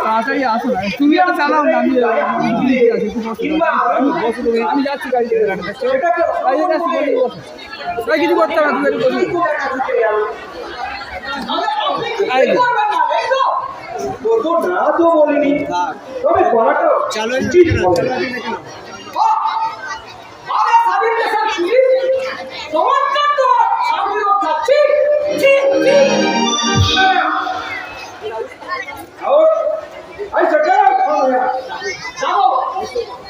তাড়াতাড়ি আসো না, তুমি একটা চালাও না, আমি যাচ্ছি গাড়ি থেকে কিছু করতে হবে না, তুমি না তো বলিনি, তবে করাটা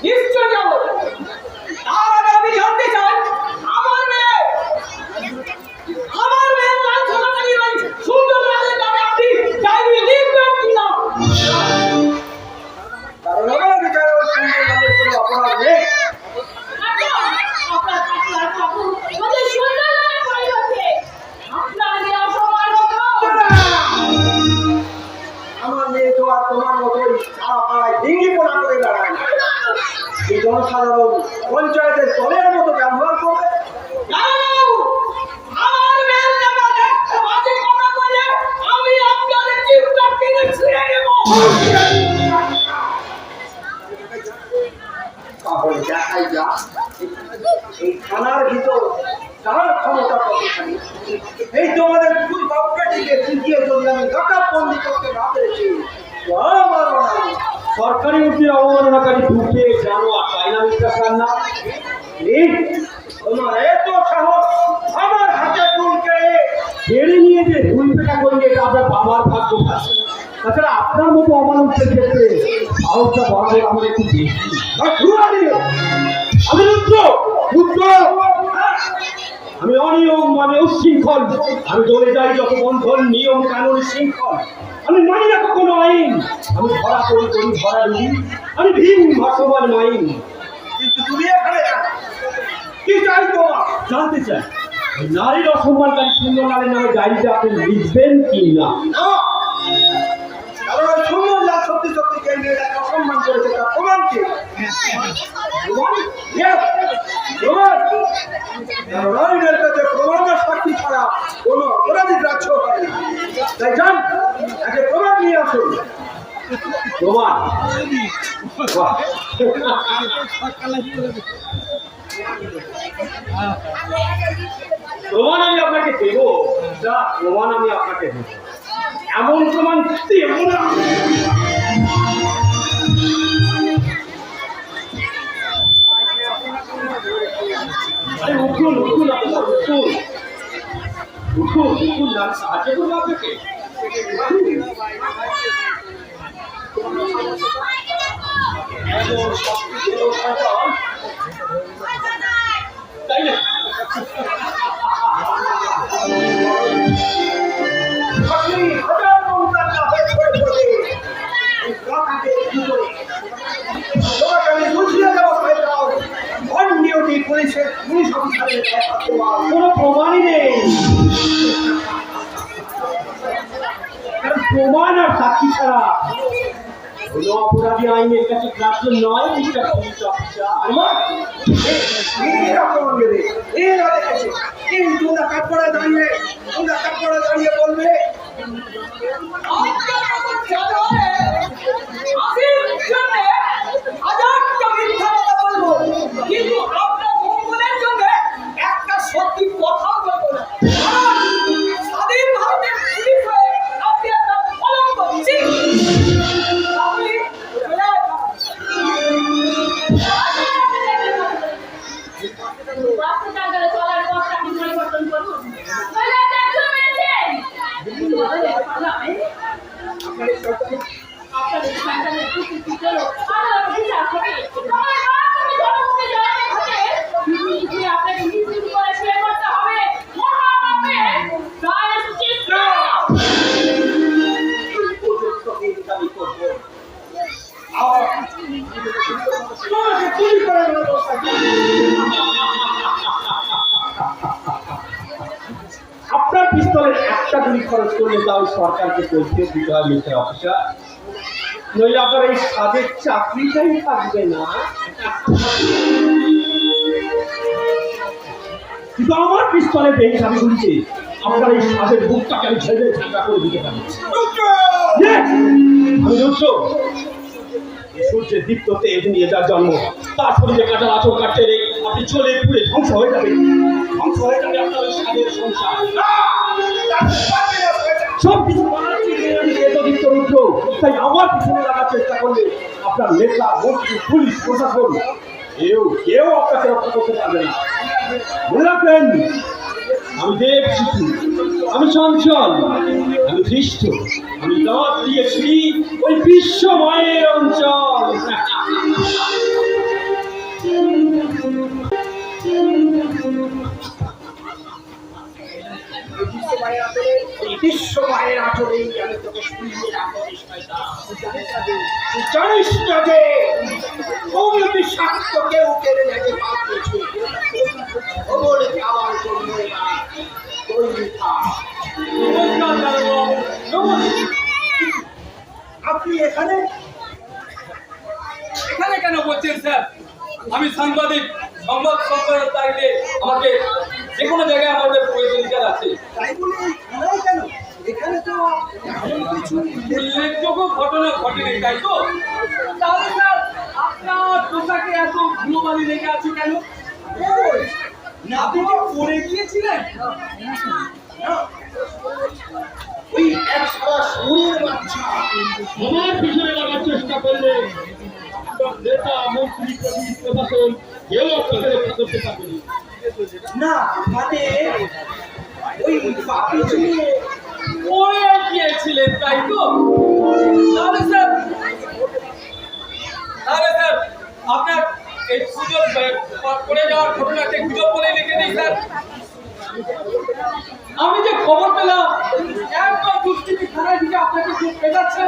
নিশ্চয় যাবো। তার আগে আমি জানতে চাই আমার মেয়ে সুন্দর রাজের নামে আপনি ডায়েরি লিখবেন কিনা? কারণ আমার বিচারে ওই সুন্দর রাজের কোনো অপরাধ নেই। আমার মেয়ে তো আর তোমার মতোই সারা পাড়ায় ডিঙ্গি পোনা করে দাঁড়ায় না। এই জনসাধারণ পঞ্চায়েতের দলের মতো ব্যবহার করবে। তাহলে দেখাই যা এই থানার ভিতর তার ক্ষমতা কতখানি। এই তোমাদের দুই বাপটাটিকে তৃতীয় যদি আমি ডাকাতবন্দি করতে না পেরেছি, সরকারি উদ্যোগের অবমাননাকারী ঢুকে জানো আর তাই না মিস্টার না? তোমার এত সাহস আমার হাতে ফুলকে কেড়ে নিয়ে যে ঝুলপেটা করিয়ে এটা আপনার বাবার ভাগ্য। তাছাড়া আপনার মতো অমানুষের ক্ষেত্রে সাহসটা বরাবর আমার একটু বেশি। আমি আমি অনিয়ম মানে উচ্ছৃঙ্খল, আমি দৌড়ে যাই যত বন্ধন নিয়ম কানুন শৃঙ্খল, আমি মানি না কোনো আইন, আমি ধরা করি করি ধরা দিই, আমি ভীম ভাসমান মাইন। কিন্তু তুমি এখানে কি চাই তোমার জানতে চাই নারীর অসম্মানকারী সুন্দরলালের নামে ডায়েরিতে আপনি লিখবেন কি না? কারণ সুন্দরলাল সত্যি সত্যি কেন্দ্রে অসম্মান করেছে তার প্রমাণ কি? আইনের কাছে প্রমাণের সাক্ষী ছাড়া কোন অপরাধী গ্রাহ্য হয় না। তাই যান আগে প্রমাণ নিয়ে আসুন। প্রমাণ প্রমাণ আমি আপনাকে দেব, প্রমাণ আমি আপনাকে দেব, এমন প্রমাণ দেব না। উঠুন উঠুন উঠুন উঠুন উঠুন, আমি সাহায্য করবো আপনাকে। তাই না? কোনো প্রমাণই নেই, প্রমাণ আর সাক্ষী ছাড়া কোনো অপরাধী আইনের কাছে গ্রাহ্য নয়। মিস্টার পুলিশ অফিসার দাঁড়িয়ে বলবে কিন্তু আপনার মঙ্গলের জন্য একটা সত্যি কথাও বলবো না। স্বাধীন ভারতের পুলিশ হয়ে আপনি একটা কলঙ্ক দিচ্ছি। আপনার পিস্তলের একটা গুলি খরচ করলে তাও সরকারকে কৈফিয়ত দিতে হয় মিস্টার অফিসার, নইলে আপনার এই সাদের চাকরিটাই থাকবে না। কিন্তু আমার পিস্তলের বেশ আমি গুলিতে আপনার এই সাজের বুকটাকে আমি ছেড়ে ঠান্ডা করে দিতে পারি। Yes! আমি রুদ্র। এই সূর্যের দীপ্ত তেজ নিয়ে যার জন্ম, তার শরীরে কাটা আচর কাটতে নেই, আপনি চলে পুড়ে ধ্বংস হয়ে যাবে, ধ্বংস হয়ে যাবে আপনার ওই সাজের সংসার। সব কিছু বানাচ্ছি আমি এতদীপ্ত রুদ্র, তাই আমার পিছনে লাগার চেষ্টা করলে আপনার নেতা, মন্ত্রী, পুলিশ, প্রশাসন কেউ আপনাকে রক্ষা করতে পারবে না। মনে রাখবেন, আমি দেব শিশু, আমি চঞ্চল, আমি ধৃষ্ট, আমি দাঁত দিয়েছি ওই বিশ্বময়ের অঞ্চল। বিশ্বময়ের আচরেই আমি তোকে শুনিয়ে রাখবো বিষয়টা। তুই জানিস না যে কোন বিষাক্ত কেউ কেড়ে নেবে পাঠিয়েছে খবর খাওয়ার জন্য তৈরি থাক। আপনি এখানে এখানে কেন বলছেন স্যার? আমি সাংবাদিক, সংবাদ সম্পাদক চাইলে আমাকে যে কোনো জায়গায় আমাদের প্রয়োজনীয়তা আছে। তাই বলে এখানেই কেন? এখানে তো এমন কিছু উল্লেখযোগ্য ঘটনা ঘটেনি, তাই তো? তাহলে স্যার আপনার পোশাকে এত ধুলোবালি লেগে আছে কেন? না, আপনি কি পড়ে গিয়েছিলেন? ওই এক সারা শরীর বাচ্চা আমার পিছনে লাগার চেষ্টা করলে আপনার নেতা, মন্ত্রী, পুলিশ, প্রশাসন কেউ আপনাকে রক্ষা করতে পারবে না। না, মানে ওই পাপি ছিল পড়ে গিয়েছিলেন, তাই তো? তাহলে স্যার আপনার এই সুযোগ পড়ে যাওয়ার ঘটনাকে গুজব বলে লিখে দিই স্যার। আমি যে খবর পেলাম একদম দুষ্কৃতি থানায় দিকে আপনাকে খুব পেটাচ্ছে।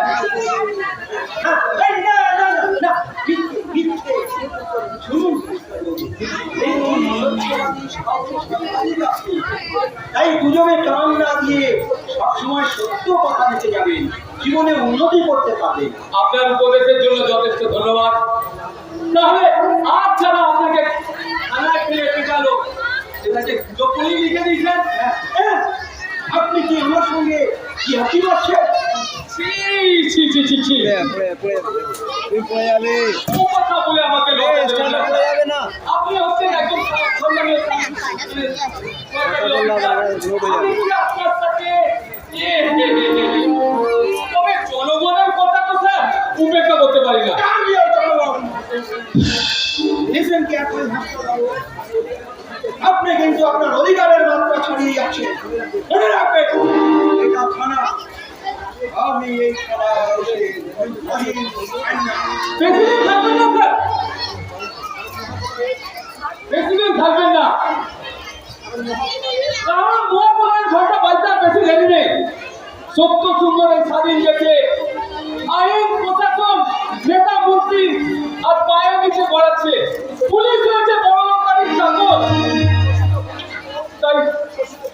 শুনুন, তাই গুজবে কান না দিয়ে সবসময় সত্য কথা লিখে যাবেন, জীবনে উন্নতি করতে পারবেন। আপনার উপদেশের জন্য যথেষ্ট ধন্যবাদ। তাহলে আজ ছাড়া আপনাকে থানায় ফিরে পেটালো এটাকে গুজব বলেই লিখে দিয়েছেন। আপনি কি আমার সঙ্গে কি হাসি পাচ্ছেন? ছি ছি ছি ছি ছি, ও কথা বলে আমাকে লজ্জা দেবেন না স্যার। আপনি হচ্ছেন একজন সম্মানীয় সরকারি অফিসার। আমি কি আপনার সাথে তবে জনগণের কথা তো স্যার উপেক্ষা করতে পারি না। দেখবেন কি এখন আপনি কিন্তু আপনার অধিকারের মাত্রা ছাড়িয়ে যাচ্ছেন। মনে রাখবেন, এটা থানা, আমি এই থানা প্রেসিডেন্ট থাকবেন না স্যার, প্রেসিডেন্ট থাকবেন না, কারণ মহাপনের ঘরটা বাজতে বেশি দেরি নেই। সত্য সুন্দর এই স্বাধীন দেশে আইন, প্রশাসন, নেতা, মন্ত্রী আর পায়ের নিচে গড়াচ্ছে, পুলিশ হয়েছে বড় লোকালির চাকর। তাই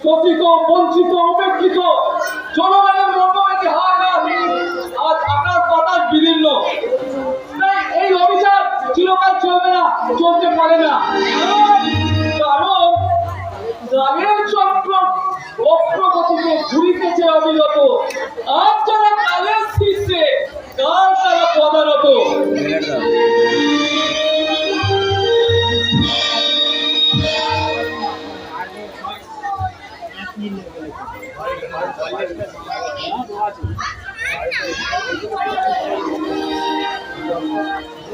শোষিত, বঞ্চিত, উপেক্ষিত জনগণের মর্মবেদী হাহাকার আজ আকাশ বাতাস বিদীর্ণ। তাই এই অভিযান চিরকাল চলবে না, চলতে পারে না, কারণ গ্রামের চক্র অগ্রগতিতে ঘুরিতেছে অবিরত। আজ যারা কালের শীর্ষে, কাল তারা পদারত।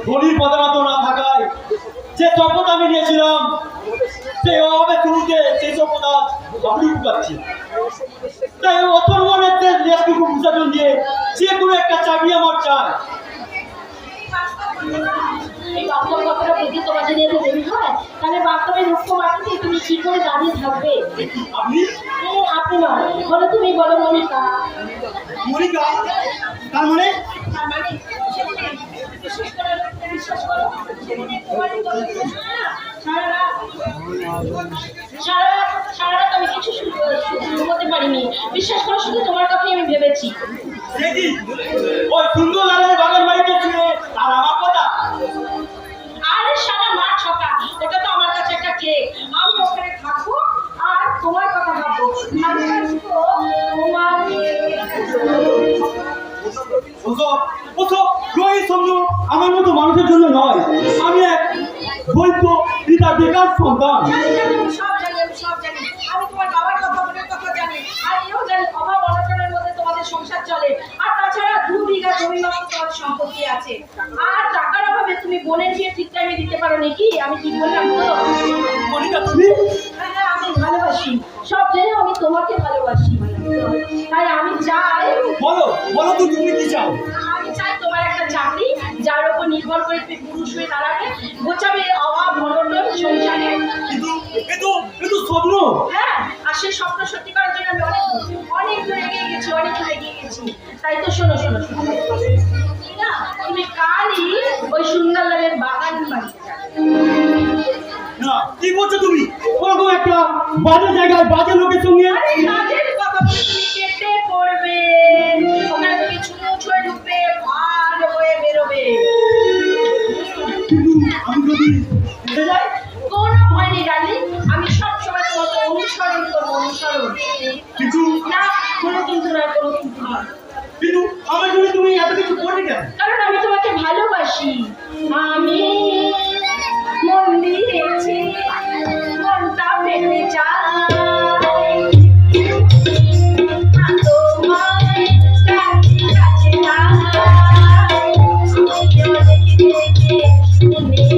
ধনির পদার্থ না থাকায় যে শপথ আমি নিয়েছিলাম সে অভাবে শুরুতে সেই শপথ আপনি পাচ্ছি। তাই অথর্বনের দেশটুকু বিসর্জন দিয়ে যে কোনো একটা চাকরি আমার চাই। এই বাস্তব কথাটা বুঝি তোমার যদি এত দেরি হয়, তাহলে বাস্তবের রুক্ষ মাটিতে তুমি কি করে দাঁড়িয়ে থাকবে? আপনি আপনি নয়, বলো তুমি, বলো মনিকা। মনিকা, তার মানে তার মানে বিশ্বাস করো সারা রাত আমি কিছু ঘুমোতে পারিনি। বিশ্বাস করো, শুধু তোমার কথাই আমি ভেবেছি। ওই সুন্দর লালের বাগান বাড়িতে ছিল আর আমার কথা। আরে সারা মাঠ ছকা, ওটা তো আমার কাছে একটা কেক। আমি ওখানে থাকবো আর তোমার কথা ভাববো। মানুষের জন্য নয়। আমি এক বৈদ্য পিতা বেকার সন্তান। সব জানি, আমি সব জানি। আমি তোমার বাবার কথা, বোনের কথা জানি। আর এও জানি অভাব অনটনের মধ্যে তোমাদের সংসার চলে। আর তাছাড়া 2 বিঘা জমি মাত্র তোমার সম্পত্তি আছে। আর টাকার অভাবে তুমি বোনের বিয়ে ঠিক টাইমে দিতে পারো নাকি? আমি কি বললাম তো? মনিকা তুমি? হ্যাঁ, হ্যাঁ, আমি ভালোবাসি। সব জেনে আমি তোমাকে ভালোবাসি। তাই আমি চাই, বলো বলো তো তুমি কি চাও? আমি চাই তোমার একটা চাকরি যার উপর নির্ভর করে তুমি পুরুষ হয়ে দাঁড়াবে, গোছাবে অভাব অনটন সংসারে। কিন্তু স্বপ্ন। হ্যাঁ, আর সেই স্বপ্ন সত্যি করার জন্য আমি অনেক দূর এগিয়ে গেছি, অনেক দূর এগিয়ে গেছি। তাই তো শোনো শোনো শোনো, না তুমি কালই ওই সুন্দরলালের বাগান বাড়িতে যাবে। না, কি বলছো তুমি? ওরকম একটা বাজে জায়গায় বাজে লোকের সঙ্গে? আরে কাজের কথা বলে তুমি কেটে পড়বে, ওখানে তুমি ছুঁড়ে ছুঁড়ে ঢুকবে, ভার হয়ে বেরোবে। কিন্তু আমি যদি হেরে যাই? কোনো ভয় নেই ডার্লিং, আমি সবসময় তোমাকে অনুসরণ করবো, অনুসরণ। কিন্তু না, কোনো কিন্তু না, কোনো কিন্তু না। কিন্তু আমার জন্য তুমি এত কিছু করবে কেন? কারণ আমি তোমাকে ভালোবাসি। আমি মন দিয়েছি, মনটা পেতে চাই। তোমায় কাছে কাছে চাই। অনেক দেখে শুনে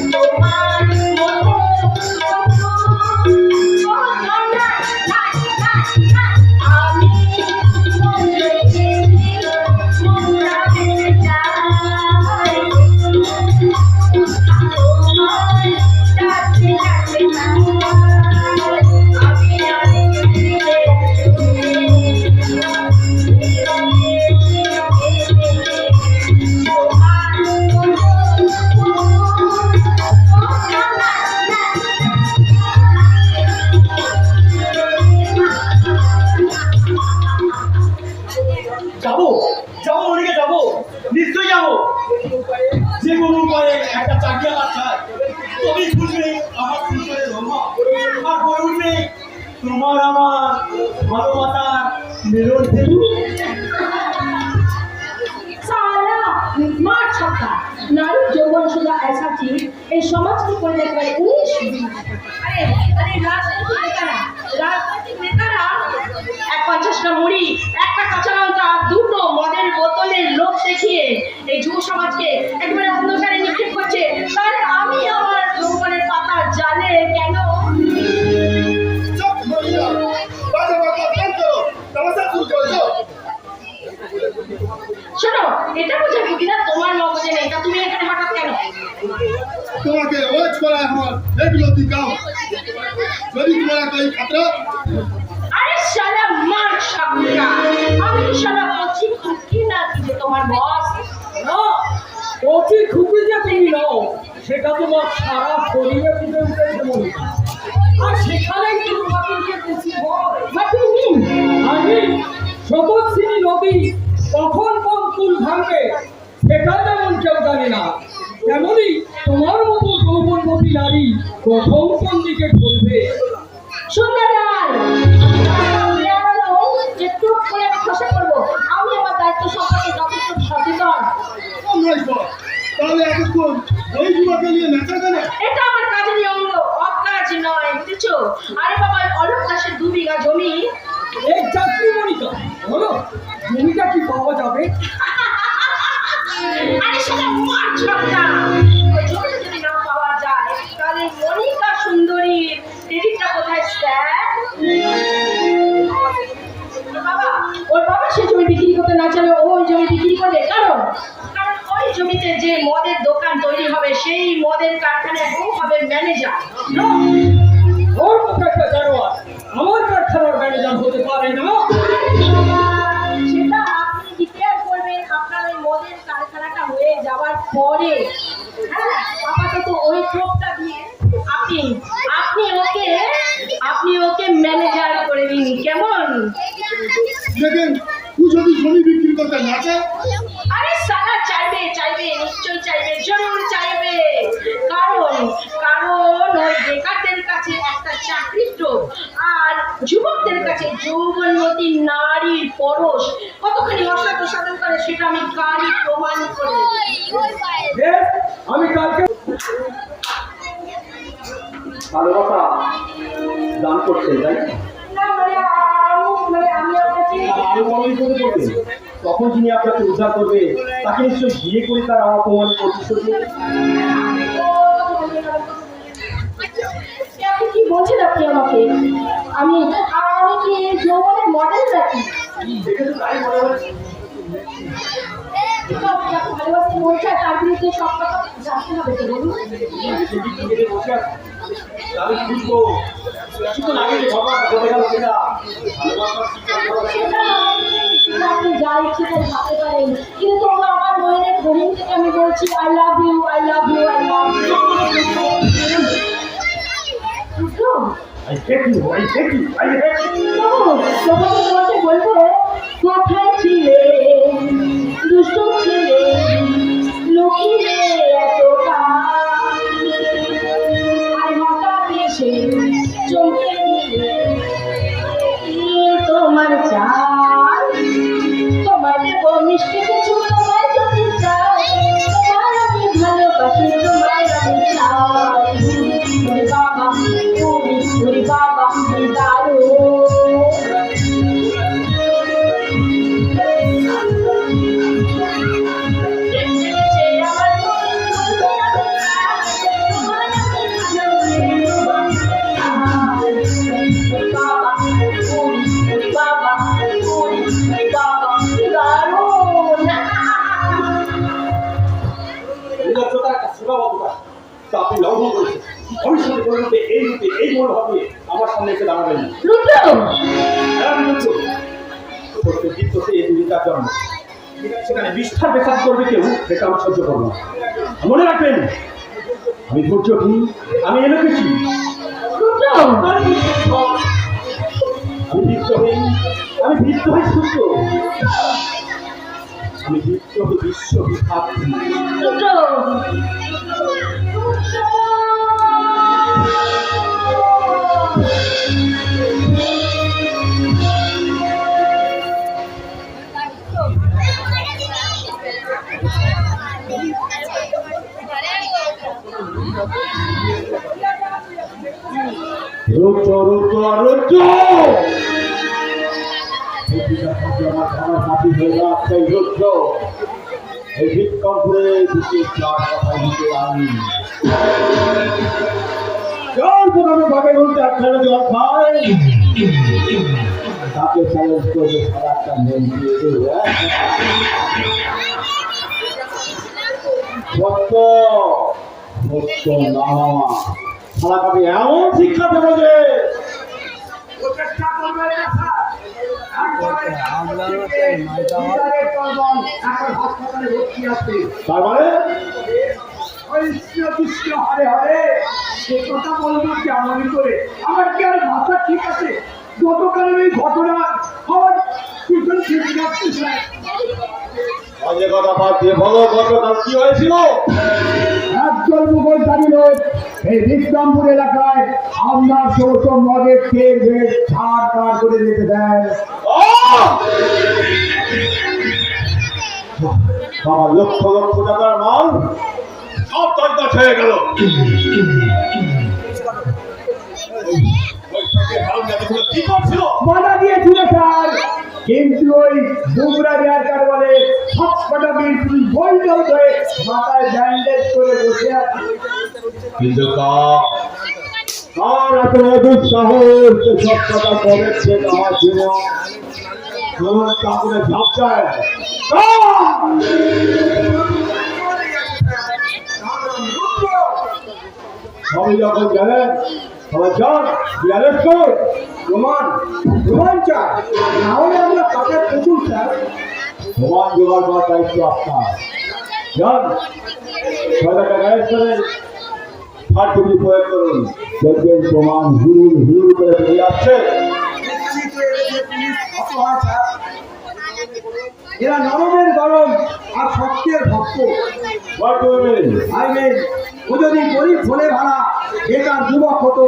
তোমার মতো যাবো যাবো মনিকা, যাবো, নিশ্চয়ই যাবো। যে কোনো উপায়ে একটা চাকরি আমার চাই, তবেই খুলবে আমার সংসারের ধর্ম, আর হয়ে উঠবে তোমার আমার ভালোবাসার মিলন সেতু। साला मार छक्का नारी যৌবন सुधा ऐसा चीज এই সমাজকে করলে করে 19 আরে আরে রাজনৈতিক নেতারা 50টা মুড়ি, একটা কাঁচা লঙ্কা, 2টো মদের বোতলের লোক দেখিয়ে এই যুব সমাজকে একবারে অন্ধকারে নিক্ষেপ করছে। তাহলে আমি আমার যৌবনের পাতা জালে কেন? শোনো, এটা বোঝা বুঝিনা তোমার মগজে নেই, তা তুমি এখানে হঠাৎ কেন? তোমাকে ওয়াচ করা আমার রেগুলার কাম। যদি তোমার কোই খতরা আরে শালা মার ছাক্কা, আমি কি শালা পচি খুকি না কি যে তোমার বস? না, অতি খুবই যে তুমি নাও, সেটা তোমার সারা শরীরে ফুটে উঠেছে মনিকা। আর সেখানেই তুমি মাটিকে বেশি ভয়। What do you mean? আমি স্রোতস্বিনী নদী কখন কোন কুল ভাঙবে সেটা যেমন কেউ জানে না, তেমনি তোমার মতো যৌবনবতী নারী প্রথম কোন দিকে ঢলবে। সুন্দরলাল, যে টুক করে আমি খসে পড়বো, আমি আমার দায়িত্ব সম্পর্কে যথেষ্ট সচেতন। আমরাই পর তাহলে এতক্ষণ ওই যুবাকে নিয়ে নাচা কেন? এটা আমার কাজেরই অঙ্গ, অকাজ নয়, বুঝেছো? আরে বাবা, অলোক দাসের 2 বিঘা জমি। এই চাকরি মনিকা বলো, জমিটা কি পাওয়া যাবে? আরে শালা মার ছাক্কা, ওই জমিটা যদি না পাওয়া যায় তাহলে মনিকা সুন্দরীর ক্রেডিটটা কোথায় স্যার? ওর বাবা সেই জমি বিক্রি করতে না চাইলে ও ওই জমি বিক্রি করবে। কারণ ওই জমিতে যে মদের দোকান তৈরি হবে সেই মদের কারখানায় ও হবে ম্যানেজার। না, ওর মুখে একটা জানোয়ার আমার কারখানার ম্যানেজার হতে পারে না। সেটা আপনি ডিক্লেয়ার করবেন আপনার ওই মদের কারখানাটা হয়ে যাওয়ার পরে। হ্যাঁ, আপাতত ওই ক্রপটা দিয়ে আপনি ওকে ম্যানেজার করে দিন, কেমন? দেখেন তুই যদি জমি বিক্রি করতে না চায়, আরে সালা চাইবে, নিশ্চয়ই চাইবে, জরুর চাইবে। কারণ ওই বেকারদের কাছে একটা চাকরির টোপ আর যুবকদের কাছে যৌবনবতী নারীর পরশ কতখানি বেশ, আমি কালকে ভালোবাসা দান করছেন তাই না? না আমি আপনাকে আরো কমেন্ট করে করবেন তখন যিনি আপনাকে উদ্ধার করবে তাকে নিশ্চয়ই বিয়ে করে তার অপমান প্রতিশোধ নেবে। আপনি কি বলছেন আপনি আমাকে? আমি কি যৌবনের মডেল নাকি? দেখে তো তাই মনে হচ্ছে। ভালোবাসতে মন চায় তার বিরুদ্ধে সব কথা জানতে হবে তো বলুন। বসে আছে তাহলে বুঝবো কিছুক্ষণ আগে যে ঘটনাটা ঘটে গেল সেটা ভালোবাসার সেটা আপনি যা ইচ্ছে তাই ভাবতে পারেন, কিন্তু আমার মনের গভীর থেকে আমি বলছি I love you, I love you, I love you. I hate you, I hate you, I hate you. তোমাকে বলবো কোথায় ছিলে দুষ্ট ছিলে লুকিয়ে এতটা আর হঠাৎ এসে চমকে দিলে তোমার চাই তোমার দেব মিষ্টি কিছু তোমায় যদি চাই তোমার আমি ভালোবাসি তোমায় আমি চাই ওরে বাবা ওরে বাবা আপনি লঙ্ঘন করেছেন ভবিষ্যতে কোনো রূপে এই মনোভাবে আমার সামনে এসে দাঁড়াবেন না। সেখানে বিস্তার বেসাদ করবে কেউ সেটা আমি সহ্য করবো না। মনে রাখবেন আমি ধৈর্যহীন, আমি এলোকেছি, আমি ভীতহীন, আমি ভীত হয়ে সূর্য, আমি ভীত হয়ে বিশ্ববিখ্যাত। রুচো রুচো রুচো আমার হাতি হয়ে যাচ্ছে রুচো এই বিক্ষমপুরে বিশেষ চার কথা দিতে আমি জল পুরানো ভাবে বলতে আপনারা জল খায় তাকে চ্যালেঞ্জ করবে সারা একটা মেন দিয়ে দেবে সত্য সত্য না সারা কাপে এমন শিক্ষা দেবো যে তার মানে হরে হরে সে কথা বলবো কেমন করে? আমার কি আর ভাষা ঠিক আছে? গতকালের এই ঘটনা আমার পিছন ঠিক রাখতেছে। অনেক কথা বাদ দিয়ে বলো গতকাল কি হয়েছিল? একজন মুঘলধারী লোক এই বিক্রমপুর এলাকায় আপনার ছোট মদের খেয়ে বেশ ছাড় পার করে রেখে দেয়। আমার লক্ষ লক্ষ টাকার মাল সব তৈরি হয়ে গেল। কি করছিল? মানা দিয়েছিল স্যার, কিন্তু ওই বুমরা দেওয়ার কারণে সব কটা বিল বইটা ধরে মাথায় ব্যান্ডেজ করে বসে আছে। কিন্তু কার এত অদ্ভুত সাহস সব কথা করেছে আমার জীবন কাপড়ে ঝাঁপ যায়। সবাই যখন গেলেন সবাই যান বিয়ারের কর প্রমাণ চায়, নাহলে আমরা কাজের প্রচুর স্যার। প্রমাণ জোগাড় করার দায়িত্ব আপনার। যান সবাইকে গায়ের করেন হাটগুলি প্রয়োগ করুন, দেখবেন প্রমাণ হুড় হুড় করে বেরিয়ে আসছে। এরা নরমের গরম আর শক্তের ভক্ত। ভাইবেন ও যদি গরিব ভোলে ভাড়া বেকার যুবক হতো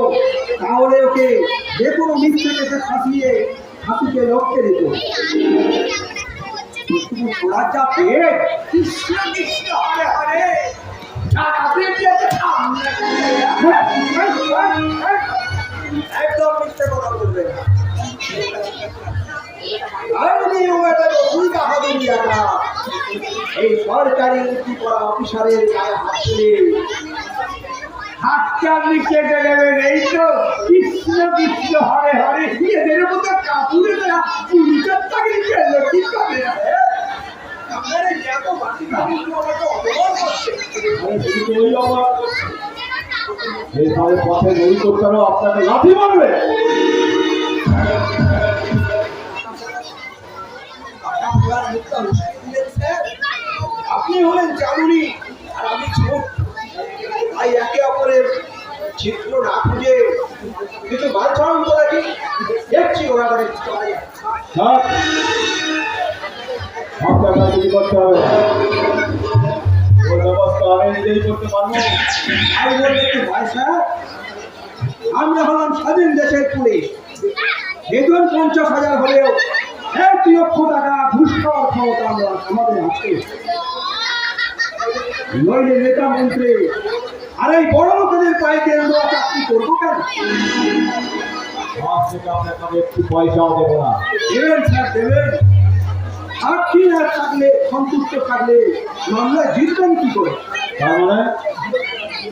তাহলে ওকে যে কোনো মিথ্যে কেসে ফাঁসিয়ে হাতিকে লক্ষ্যে দিত। রাজা পেয়ে কৃষ্ণ কৃষ্ণ হরে হরে টাকাতে দিয়েছে একদম মিথ্যে কথা বলবে না। এই সরকারি উন্নতি করা অফিসারের গায়ে হাত তুলে হাতটা নিচে দেবেন। এই তো কৃষ্ণ কৃষ্ণ হরে হরে এদের মতো কাপুরে পুলিশের চাকরি পেল কি করে? এইভাবে পথে দেরি করতে হবে, আপনাকে লাথি মারবে। আপনি হলেন চালুরি আর আমি ছোট ভাই, একে অপরের চিত্র না খুঁজে কিছু বালছাড়ন করে কি দেখছি ওরা করে আপনাকে কিছু করতে হবে, ওর ব্যবস্থা আমি নিজেই করতে পারবো। আমি বলতে একটু ভাই সাহেব, আমরা হলাম স্বাধীন দেশের পুলিশ। বেতন 50,000 হলেও 1 লক্ষ টাকা ঘুষ খাওয়ার ক্ষমতা আমাদের আছে। নইলে নেতা মন্ত্রী আর এই বড় লোকেদের পায়ে তেল দেওয়া চাকরি করবো কেন? আজ থেকে আপনাকে আমি একটু পয়সাও দেবো না। দেবেন স্যার দেবেন। সাক্ষী না থাকলে, সন্তুষ্ট থাকলে মামলা জিতবেন কি করে? তার মানে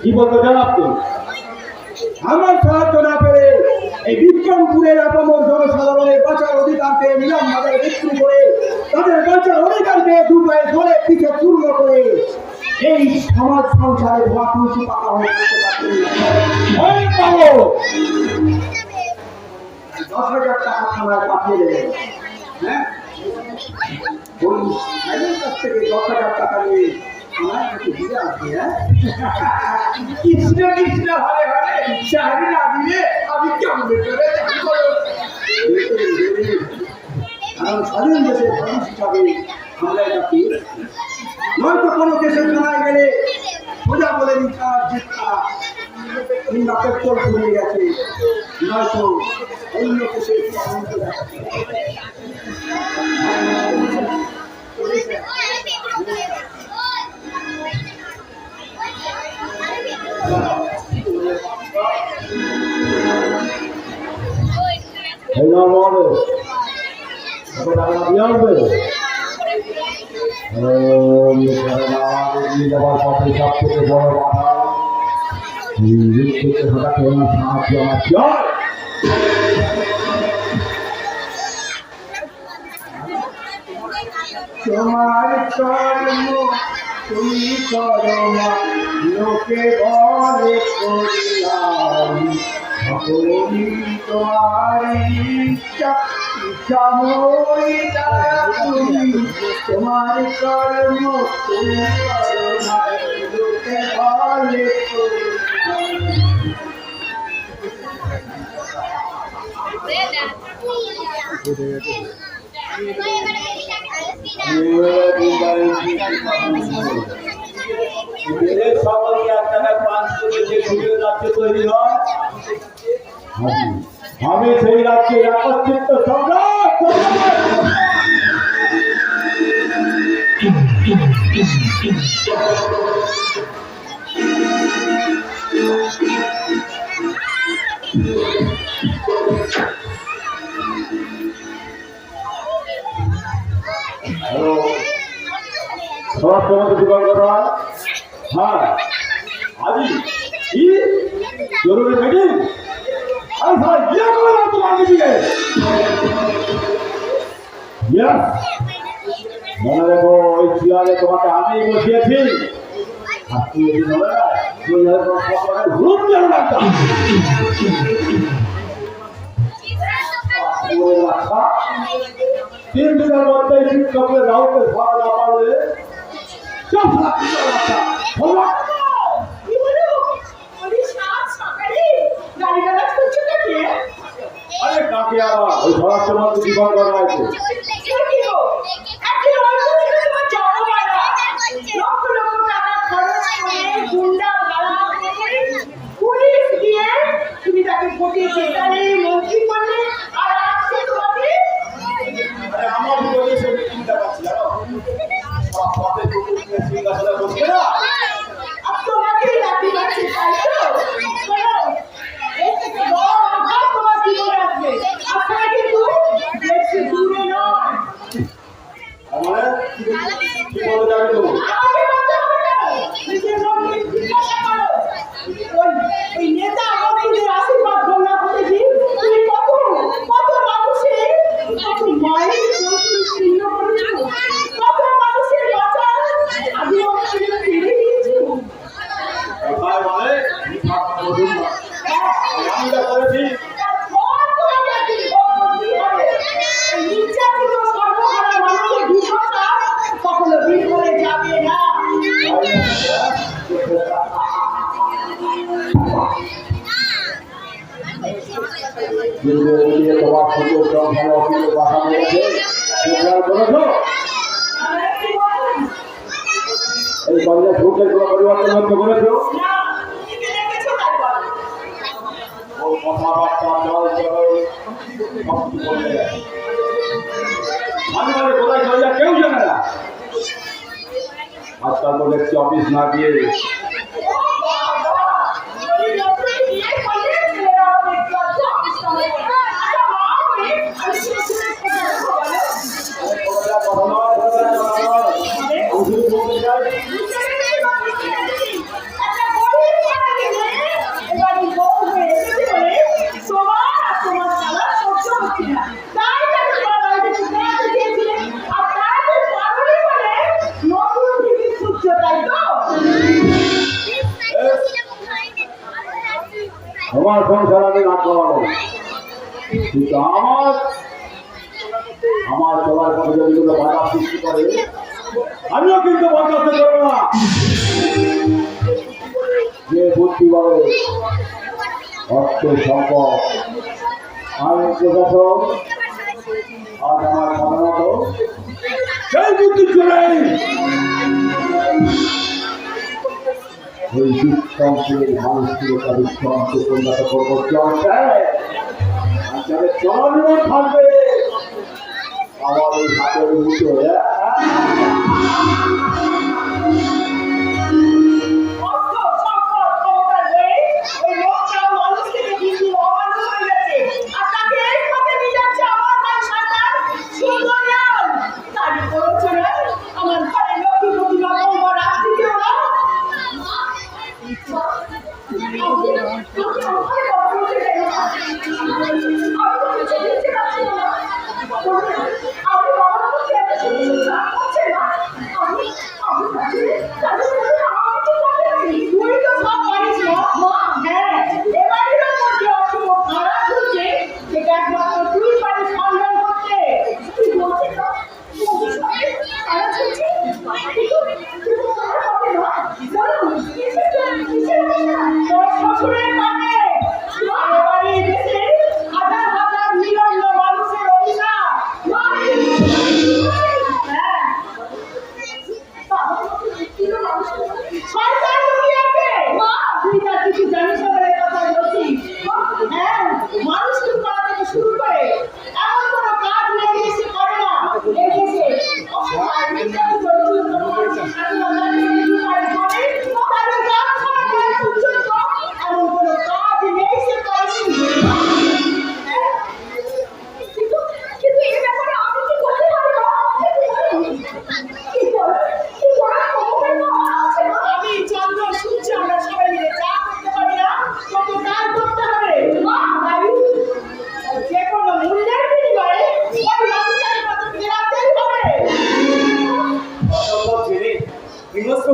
কি বলতে চান আপনি? আমার সাহায্য না পেলে এই বিক্রমপুরের আপামর জনসাধারণের বাঁচার অধিকারকে নিলাম বাজারে বিক্রি করে তাদের বাঁচার অধিকারকে দুপায়ে ধরে পিঠে চূর্ণ করে এই সমাজ সংসারে ধোয়া তুলসী পাতা হয়ে যেতে পারতেন না। 10,000 টাকা থানায় পাঠিয়ে দেবেন। হ্যাঁ, পুলিশ আইনের কাছ থেকে 10,000 টাকা নিয়ে আমার কাছে দিয়ে আসবে। হ্যাঁ, কৃষ্ণ কৃষ্ণ হরে হরে চাকরি না দিলে আমি কেমন করে কারণ স্বাধীন দেশের মানুষ হিসাবে আমরা এটা কি নয়তো কোনো দেশের থানায় গেলে সোজা বলে দিচ্ছা জিজ্ঞা কিংবা পেট্রোল ঘুরে গেছে, নয়তো অন্য দেশের এই নাও মহলে, ওকে টাকা দিয়ে আসবে। নিয়ে যাওয়ার পথে সব থেকে বড় বাধা থেকে হঠাৎ ওনার সাহায্য আমার চাই। তোমার কর্ম তুমি করো না, লোকে বলে করিলাম সকলি তোমার ইচ্ছা ইচ্ছা হই তারা তুমি। তোমার কর্ম তুমি করো না, লোকে বলে আমি সেই রাজ্যের একত্রিত সম্রাট। স্বরাষ্ট্রমন্ত্রী জীবন কথা। হ্যাঁ, আজি কি জরুরি মিটিং? আরে ভাই ইয়ে করে দাও তোমার মিটিংয়ে। মনে রেখো, ওই চেয়ারে তোমাকে আমি বসিয়েছি। আর তুই যদি বলে গ্রুপ যেন রাখতাম 3 দিনের মধ্যে বিক্ষোভের রাউতে ধরা না পারলে আরে কাকে আবার ওই স্বরাষ্ট্রমন্ত্রী জীবন করা হয়েছে। তুমি তাকে ভোটে জেতালে, মন্ত্রী করলে, আর আজকে তোমাকে আমার বিরোধী সে মিটিংটা পাচ্ছি জানো। মুখের কোনো পরিবর্তন লক্ষ্য করেছো? না, তুমি দেখেছো তাই বলো। ও কথাবার্তা চল চল সব কিছু বলতে গেছে। আমি মানে কোথায় চলে যায় কেউ জানে না। আজকাল তো দেখছি অফিস না গিয়ে তোমার সংসার আমি না করাবো, কিন্তু আমার চলার পথে যদি কোনো বাধা সৃষ্টি করে আমিও কিন্তু বরদাস্ত করবো না। যে বুদ্ধি বলে অর্থ সম্পদ আইন প্রশাসন আজ আমার সাধারণত সেই বুদ্ধি চলে ওই দুঃসংকের মানুষগুলো তাদের চরমকে পরিণত করবো যাদের চরম থাকবে আমার ওই হাতের মুঠো।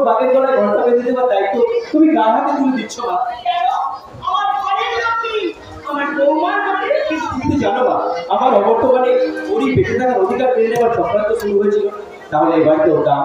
বাগের গলায় ঘরটা বেঁধে দেওয়ার দায়িত্ব তুমি কার হাতে তুলে দিচ্ছ না? কিন্তু জানো না, আমার অবর্তমানে ওরই বেঁচে থাকার অধিকার পেয়ে নেওয়ার চক্রান্ত শুরু হয়েছিল। তাহলে এবার তো ওটা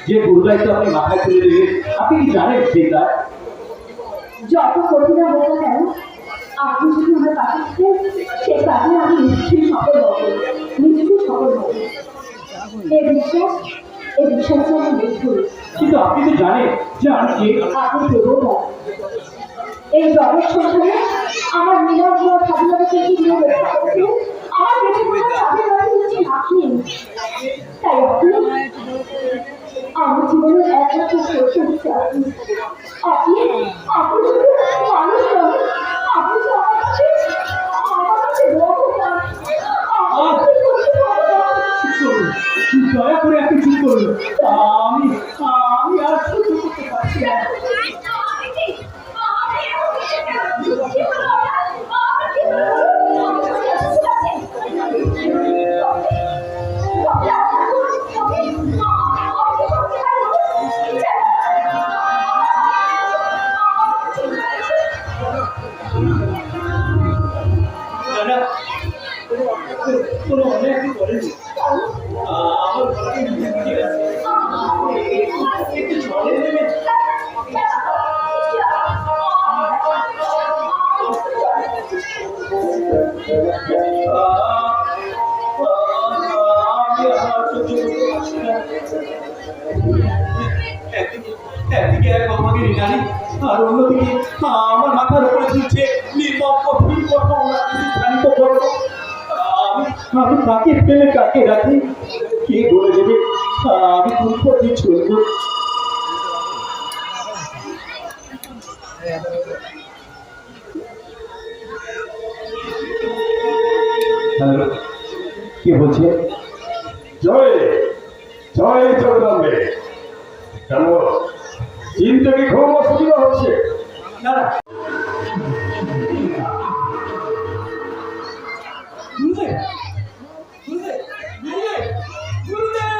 যে গুরুদায়িত্ব আপনি মাথায় তুলে দিলেন, আপনি কি জানেন সেটা যত কঠিন হোক না কেন, আপনি যদি আমার পাশে সে কাজে আমি নিশ্চয়ই সফল হব, নিশ্চয়ই সফল হব। এই বিশ্বাসে আমি দেখি। কিন্তু আপনি তো জানেন যে আমি কে? আপনি কেবল এই জগৎ সংসারে আমার নিরঞ্জন স্বাধীনতাকে কি নিয়ে রক্ষা করছে, আমার বেঁচে থাকার স্বাধীনতা হচ্ছে আপনি। তাই আপনি আমার জীবনের একমাত্র সত্য হচ্ছে আপনি। আপনি আপনি শুধু মানুষ নন, আপনি তো আমার কাছে ভগবান। দয়া করে আপনি চুপ করুন। আমি আমি আর সহ্য করতে পারছি না। না, কোনো অন্যায় আপনি করেনি। আমার ঘরে ঠিক আছে, একটু জলে নেবে। একদিকে এক আমাকে রিনানি, আর অন্যদিকে আমার মাথার উপরে ঝুলছে নির্মম কঠিন কথা। আমি কাকে পেলে কাকে রাখি, কে বলে দেবে আমি কোন পথে চলবো? হ্যালো, কে বলছে? জয় জয় জগদম্বে। কেন চিনতে কি খুব অসুবিধা হচ্ছে? না না, গুরুদেব, গুরুদেব, গুরুদেব,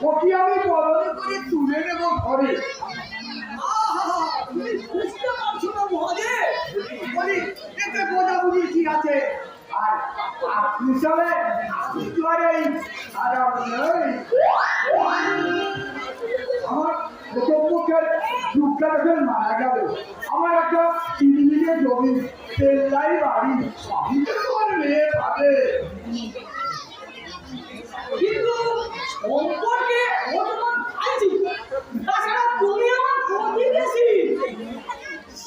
ওকে আমি বদল করে তুলে নেব ঘরে। বলি এতে বোঝাবুঝি কি আছে? আর আপনি চলে আমার প্রথম পক্ষের দুঃখটা যখন মারা গেল, আমার একটা চিরমিলে জমি তেল্লাই বাড়ি, সবই তো তোমার মেয়ে পাবে। কিন্তু সম্পর্কে ও তোমার ভাইজি, তাছাড়া তুমি আমার প্রতিবেশী।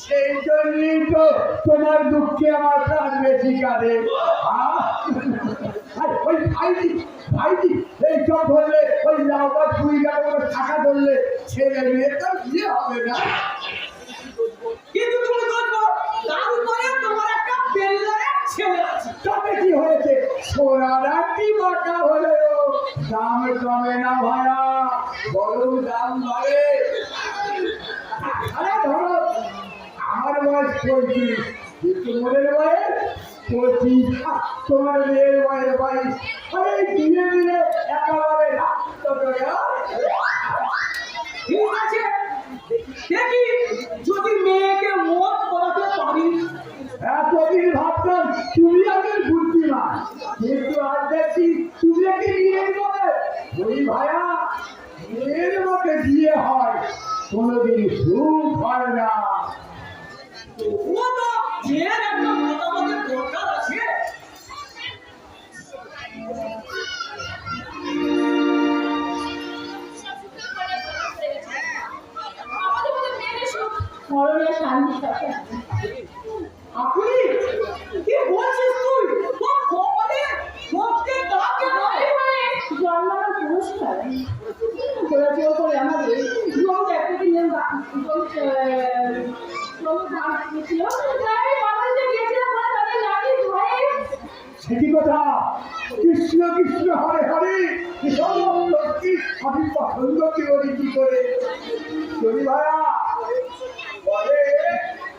সেই জন্যই তো তোমার দুঃখে আমার প্রাণ বেশি কাঁদে। ওই ভাইজি ভাইজি এইসব ধরলে, ওই লাউবাদ কুড়ি টাকা করে টাকা ধরলে ছেলে মেয়ে তো বিয়ে হবে না। কিন্তু তুমি দেখো, তার উপরে তোমার একটা বেল্লারের ছেলে আছে। তবে কি হয়েছে? সোনার আংটি বাঁকা হলেও দাম কমে না ভায়া, বড় দাম বাড়ে। আরে ধরো আমার বয়স 35, কিন্তু মোদের বয়স 25, তোমার মেয়ের বয়স 22। আরে ধীরে ধীরে একেবারে ঠিক আছে, দেখি যদি মেয়েকে মত করাতে পারি। এতদিন ভাবতাম তুমি আগে বুদ্ধিমান, কিন্তু আজ দেখছি তুমি কি নিয়ে যাবে। বলি ভাইয়া, মেয়ের মধ্যে বিয়ে হয়, কোনোদিন সুখ হয় না। ও তো মেয়ের একটা মতামতের দরকার আছে। মরণের শান্তি সাথে আপনি কি বলছিস তুই? তোর কপালে সত্যি ডাকে নয়। জন্মানোর পুরস্কার ঘোরাচল করে আমাদের জমিতে একটা দিনের সেটি কথা কৃষ্ণ কৃষ্ণ হরে হরে সত্যি আমি পছন্দ করি কি করে। যদি ভাইয়া বলে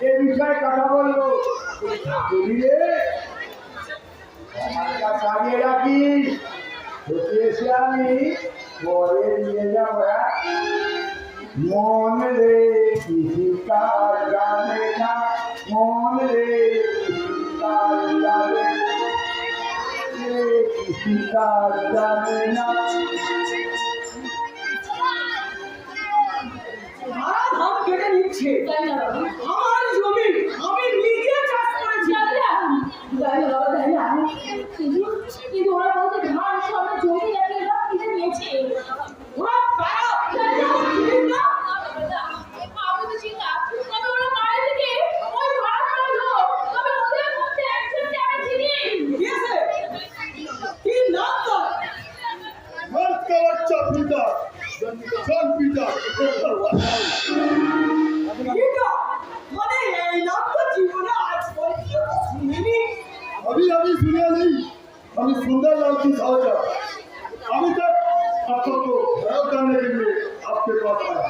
এ বিষয়ে কথা বলবো, বলিলে আমার কাছে আগে রাখি, এসে আমি পরে নিয়ে যাবো। মন রে কিছু কাজ জানে না, অধিকার জানে না। সারা ধান কেটে নিচ্ছে তাই না বাবা? আমার জমি, আমি নিজে চাষ করেছি। তাই না? তাই না বাবা, তাই না? কিন্তু ওরা বলছে ধান সব জমি লাগিয়ে সব কিনে নিয়েছে। ওরা কারা? তাই না? চিনিস না? আমি তো চিনি না। তবে ওরা বাইরে থেকে ওই ভাড়া করা লোক। তবে ওদের মধ্যে একজনকে আমি চিনি। কি আছে? কি নাম তোর? मर्द का बच्चा पीता जन पीता এটা মানে এই নাম তো জীবনে আজ পর্যন্ত শুনিনি। अभी अभी सुना नहीं अभी सुंदर लाल की सावजा अभी तक आपको प्रयोग करने के लिए आपके पास आया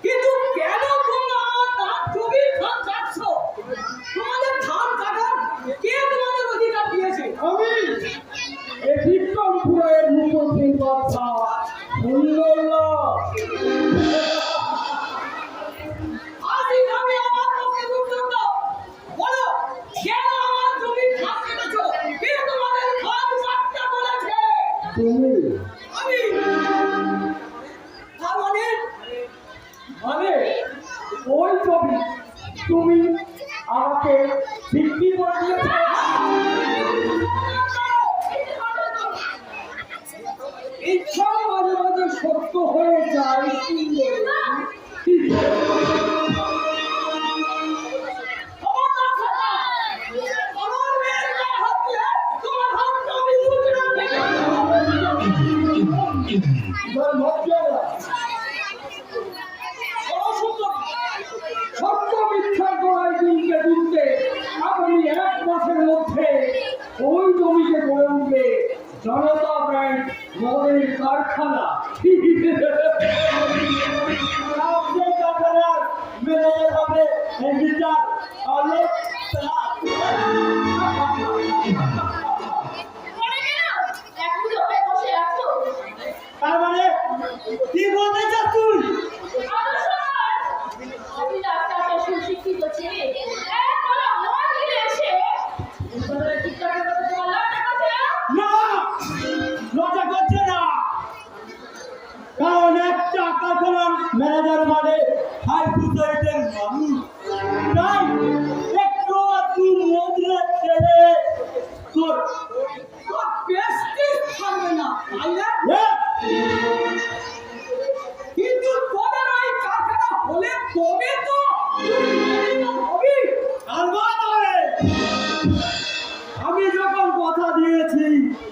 কিন্তু কেন তোমরা আমার ধান জমির ধান কাটছো? তোমাদের ধান কাটার কে তোমাদের অধিকার দিয়েছে? আমি এই বিক্রমপুরের মুখ্যমন্ত্রীর কথা শুনল না। আজই আমি আমার পক্ষে উত্তর দাও। বলো, কেন আমার জমির ধান কেটেছো? কে তোমাদের ধান কাটতে বলেছে? তুমি আমি। তার মানে মানে ওই ছবি তুমি আমাকে বিক্রি করে দিয়েছো। ইচ্ছা মাঝে মাঝে সত্য হয়ে যায় খবরদার থাকা। আমার মেয়ের গায়ে হাত দিয়ে তোমার হাত জমি মুদ্রা থেকে সত্য মিথ্যার গড়াই দিনকে দিনকে আগামী 1 মাসের মধ্যে ওই জমিতে গড়ে উঠবে জনতা ব্যাংক মদের কারখানা। ম্যানেজার হবে বিচার আলোক মনে কেন? এখন তো হয়ে বসে আছো। তার মানে কি বলতে চাস তুই? আমি ডাক্তারকে সুশিক্ষিত ছেলে। একবার আমার দিকে এসে উদ্বোধনের চিৎকার করতে তোমার লজ্জা করছে না? না, লজ্জা করছে না, কারণ একটা কারখানার ম্যানেজার মানে হাই সোসাইটির মানুষ, তাই একটু একটু মদরে ছেড়ে তোর তোর প্রেস্টিজ থাকবে না, তাই না? কিন্তু তোদের ওই কারখানা হলে তবে তো হবি। আমি যখন কথা দিয়েছি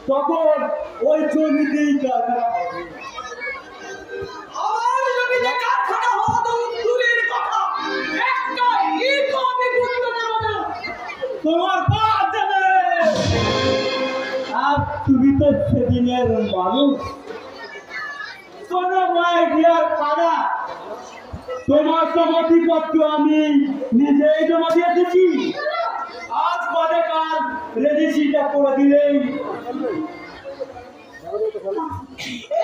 তখন ওই জমিতেই কারখানা হবে। আমার জমিতে কারখানা হওয়া তো দূরের কথা, একটা ইটও আমি বুঝতে দেব না। তোমার বাপ দেবে। আর তুমি তো সেদিনের মানুষ। শোনো মাই ডিয়ার পাড়া, তোমার সম্মতিপত্র আমি নিজেই জমা দিয়ে এসেছি। আজ বাদে কাল রেজিস্ট্রিটা করে দিলেই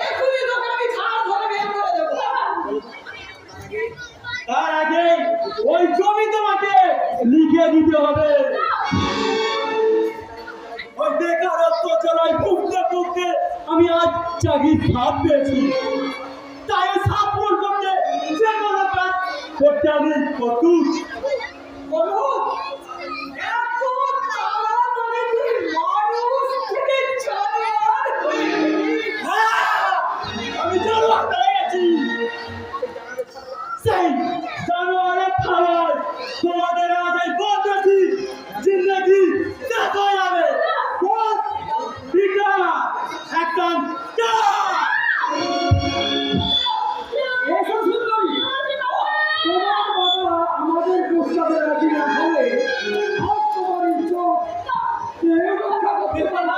এখনই তোকে আমি থানা ধরে বের করে দেবো। তার আগে ওই জমি তোমাকে লিখে দিতে হবে। ওই বেকারত্ব জ্বালায় ভুগতে ভুগতে আমি আজ চাকরির ভাব পেয়েছি, তাই সাপ পূরণ করতে যে কোনো কাজ করতে আমি প্রস্তুত। বলো, এত তাড়াতাড়ি তুই মানুষ থেকে জানোয়ার হয়ে গেলি? হ্যাঁ, আমি জানোয়ার হয়ে গেছি। সেই জানোয়ারের থালায় তোমাদের আমাদের বদমাশি জিন্দগি শেষ হয়ে যাবে। বস, পিতা, একদম এসব সুন্দরী, তোমার বাবা আমাদের প্রস্তাবে রাজি না হলে আজ তোমার ইজ্জত কেউ রক্ষা করতে পারবে না।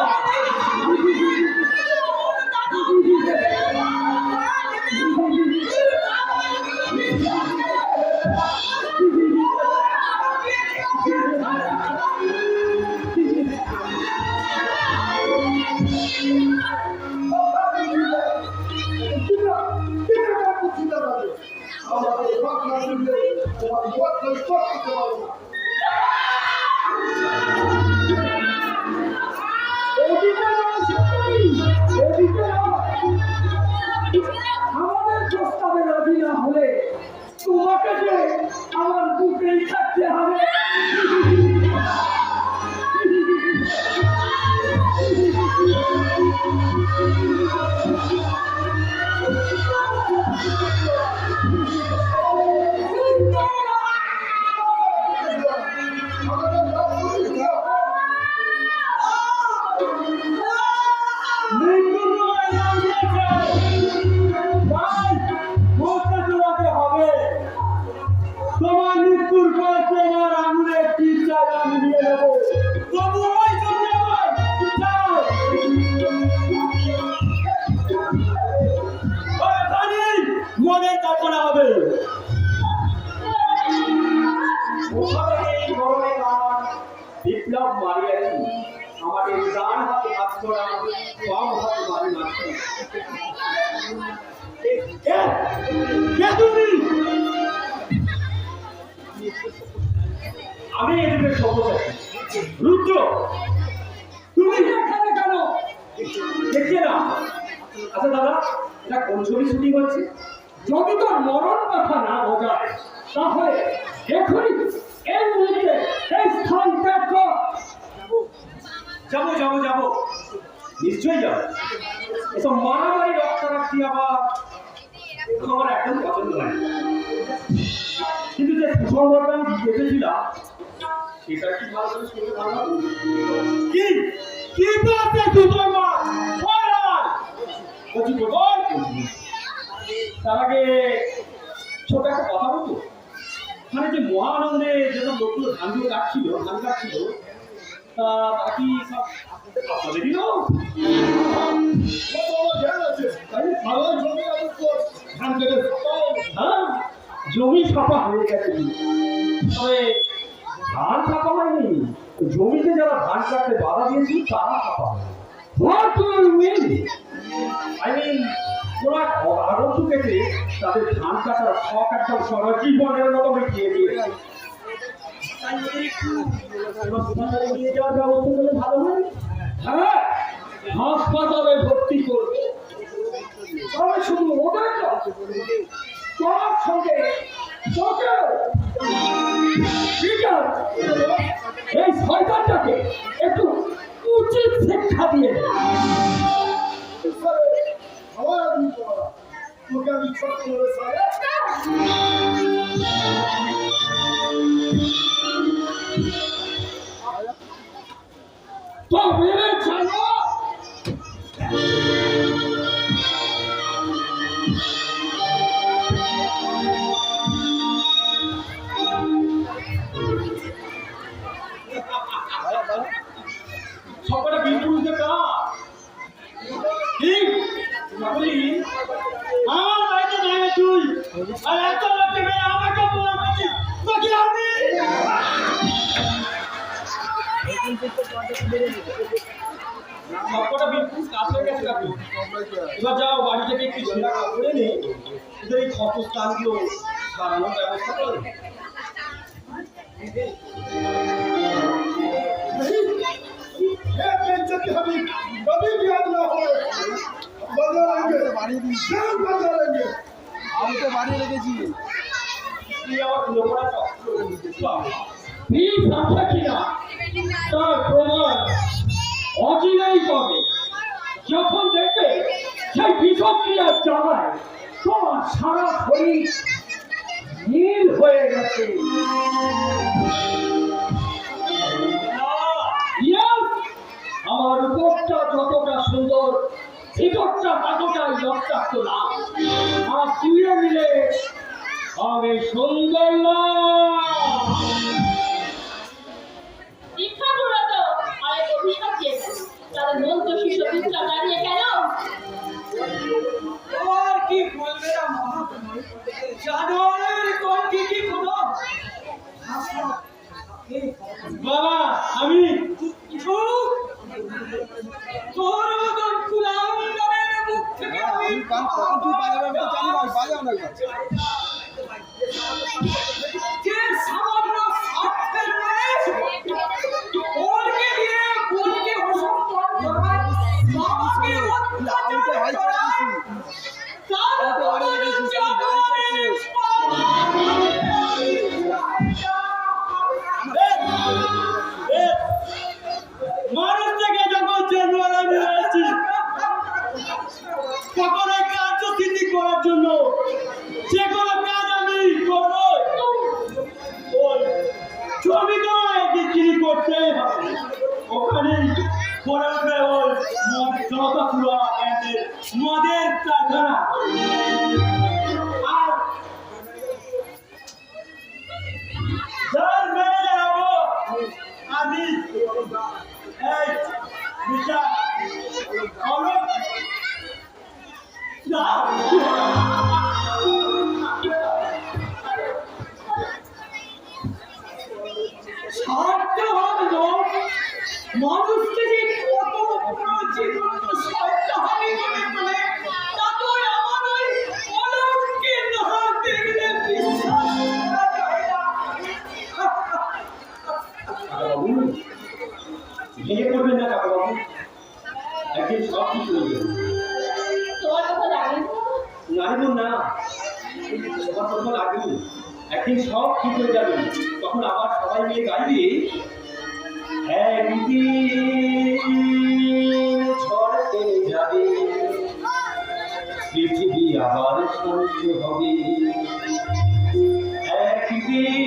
আমাদের বাপ না শুনলে তোমার বাপ করতে পারবো না অধিকার নেবো। তবু ওই জন্য নয়। যাও। ওই রানী, মদের কারখানা হবে। ওখানে এই গরমে কার বিপ্লব মারিয়াছি। আমাদের ডান হাতে হাত করা, বাম হাতে মারি মারছি। কে তুমি? আমি এদের সর্বসাচী রুদ্র। তুমি এখানে কেন? দেখছে না? আচ্ছা দাদা, এটা কোন ছবি শুটিং হচ্ছে? যদি তোর মরণ কথা না বোঝায় তাহলে এখনই এই মুহূর্তে এই স্থান ত্যাগ কর। যাবো যাবো যাবো, নিশ্চয়ই যাবো। এসব মারামারি রক্তারক্তি আবার আমার একদম পছন্দ হয় না। কিন্তু যে সুসংবাদটা আমি দেখেছিলাম সেটা কি ভালো করে শুনে ভালো লাগলো? কি কি বলতে সুসংবাদ? বল আমার। বলছি তো বল। তার আগে ছোট একটা কথা বলতো। মানে যে মহানন্দে যেসব লোকগুলো ধান কাটছিল তা বাকি সব আপনাদেরই না? হ্যাঁ, জমি ছাপা হয়ে গেছে। তবে ধান ছাপা হয়নি, জমিতে যারা ধান কাটতে বাধা দিয়েছি তারা ছাপা হয়। What do you mean? ওরা আরো ঢুকেছে, তাদের ধান কাটার শখ একদম সারা জীবনের মতো মিটিয়ে দিয়েছে। তাই ওদের একটু হাসপাতালে নিয়ে যাওয়ার ব্যবস্থা করলে ভালো হয়। হ্যাঁ, হাসপাতালে ভর্তি করবে। তবে শুধু ওদের নয়, তোমার সঙ্গে তোকেও। পিটার, এই শয়তানটাকে একটু উচিত শিক্ষা দিয়ে দে। আমার আদমি করা তোকে আমি ছোট্ট করে সারা তো মেরে জানো সবকটা বিপুলকে কা ঠিক বলি আমার বাড়িতে দাঁড়িয়ে তুই আর এত রাতে গিয়ে আমাকে বলছিস তো কি আমি সবকটা বিপুল কাজ হয়ে গেছে কাকু। এবার যাও বাড়ি থেকে একটু ঝান্ডা করে নে, এদের এই ক্ষত স্থানগুলো সারানোর ব্যবস্থা করো। कभी कभी भी याद ना हो बदलेंगे जरूर बदलेंगे আমি তো বাড়িয়ে রেখেছি। তুই আমার লোকরা চক্র বিষ আছে কিনা তার প্রমাণ অচিরেই পাবে। যখন দেখবে সেই বিষক্রিয়ার জ্বালায় তোমার সারা শরীর নীল হয়ে গেছে। Yes! আমার উপরটা যতটা সুন্দর ভিতরটা ততটাই রক্তাক্ত না। আর তুইও মিলে আমি সুন্দর না। দীক্ষাগুরত আরেক অভিশাপ দিয়েছে। তাদের মন্ত্র শিষ্য বিদ্যা দাঁড়িয়ে কেন? আর কি বলবে না মা? জানোয়ারের কণ্ঠে কি কোনো বাবা আমি চুপ! তোর মতন কুলাঙ্গারের মুখ থেকে আমি যে সামান্য স্বার্থের মেয়ে, ওরকে দিয়ে বোনকে অসম্মান করায়, বাবাকে অত্যাচার করায়, তার বদলে জানোয়ারের মানুষ থেকে যখন জানোয়ার আমি হয়েছি তখন এই কার্যসিদ্ধি করার জন্য যে কোনো কাজ আমি করবো। ওই জমি তো বিক্রি করতে হবে, ওখানে পরে উঠবে ওই জনতা পুরা মদের কারখানা। আর যার ম্যানেজার হবো নানি এই মিতা বলো না স্বার্থহান লোক মানুষকে যে কত বড় জীবন স্বার্থহানি করে ফেলে তা তো আমার ওই অলৌকে না দেখলে বিশ্বাস করা যায় না। বাবু ভেঙে পড়বেন না কাকা বাবু একদিন সব কিছু হয়ে যাবে তোমার কথা জানি নারীব না তোমার কথা লাগবে একদিন সব ঠিক হয়ে যাবে তখন আবার সবাই মিলে গাইবে একদিন ঝড় থেমে যাবে পৃথিবী আবার শান্ত হবে একদিন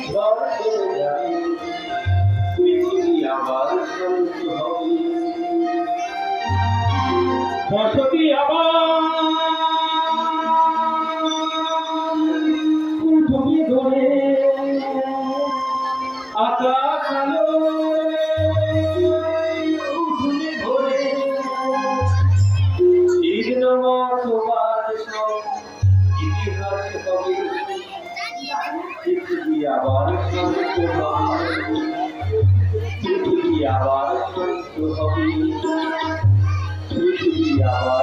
ঝড় থেমে যাবে পৃথিবী আবার শান্ত হবে বসতি আবার তুমি ধরে আকাশ আলো তুমি ধরে জীর্ণ মতবাদ সব ইতিহাস হবে পৃথিবী আবার শান্ত হবে পৃথিবী আবার শান্ত হবে পৃথিবী আবার